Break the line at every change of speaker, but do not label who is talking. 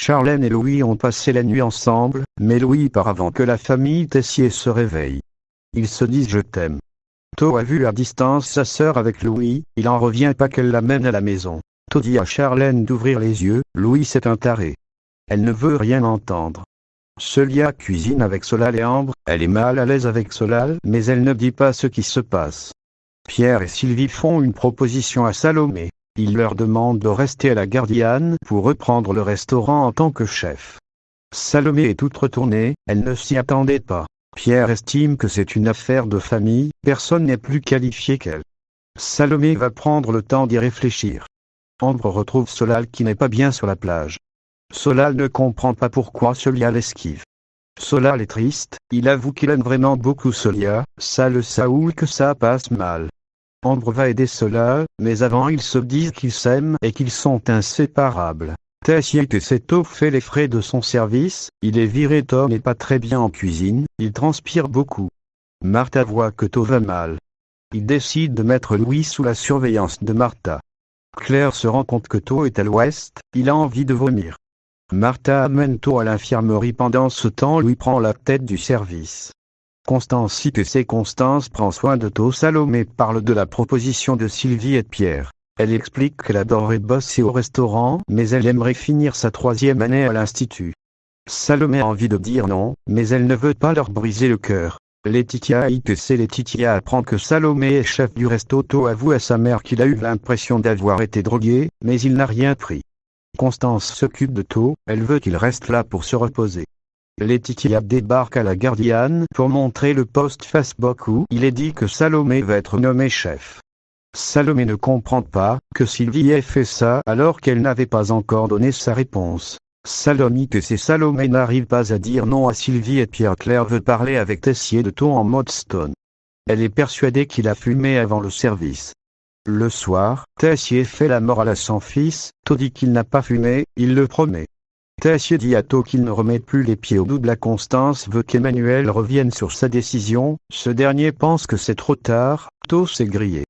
Charlène et Louis ont passé la nuit ensemble, mais Louis part avant que la famille Tessier se réveille. Ils se disent « je t'aime ». To a vu à distance sa sœur avec Louis, il en revient pas qu'elle l'amène à la maison. To dit à Charlène d'ouvrir les yeux, Louis c'est un taré. Elle ne veut rien entendre. Celia cuisine avec Solal et Ambre, elle est mal à l'aise avec Solal, mais elle ne dit pas ce qui se passe. Pierre et Sylvie font une proposition à Salomé. Ils leur demandent de rester à la Gardiane pour reprendre le restaurant en tant que chef. Salomé est toute retournée, elle ne s'y attendait pas. Pierre estime que c'est une affaire de famille, personne n'est plus qualifié qu'elle. Salomé va prendre le temps d'y réfléchir. Ambre retrouve Solal qui n'est pas bien sur la plage. Solal ne comprend pas pourquoi Celia l'esquive. Solal est triste, il avoue qu'il aime vraiment beaucoup Celia, ça le saoule que ça passe mal. Ambre va aider Solal, mais avant ils se disent qu'ils s'aiment et qu'ils sont inséparables. Tessier To fait les frais de son service, il est viré. Tom n'est pas très bien en cuisine, il transpire beaucoup. Martha voit que To va mal. Il décide de mettre Louis sous la surveillance de Martha. Claire se rend compte que To est à l'ouest, il a envie de vomir. Martha amène To à l'infirmerie. Pendant ce temps, Louis prend la tête du service. Constance cite et Constance prend soin de To. Salomé parle de la proposition de Sylvie et de Pierre. Elle explique qu'elle adorerait bosser au restaurant, mais elle aimerait finir sa 3e année à l'institut. Salomé a envie de dire non, mais elle ne veut pas leur briser le cœur. Laetitia apprend que Salomé est chef du resto. To avoue à sa mère qu'il a eu l'impression d'avoir été drogué, mais il n'a rien pris. Constance s'occupe de To, elle veut qu'il reste là pour se reposer. Laetitia débarque à la Gardiane pour montrer le post Facebook où il est dit que Salomé va être nommé chef. Salomé ne comprend pas que Sylvie ait fait ça alors qu'elle n'avait pas encore donné sa réponse. Salomé n'arrive pas à dire non à Sylvie et Pierre. Claire veut parler avec Tessier de To en mode stone. Elle est persuadée qu'il a fumé avant le service. Le soir, Tessier fait la morale à son fils. To dit qu'il n'a pas fumé, il le promet. Tessier dit à To qu'il ne remet plus les pieds au double. Constance veut qu'Emmanuel revienne sur sa décision, ce dernier pense que c'est trop tard. To s'est grillé.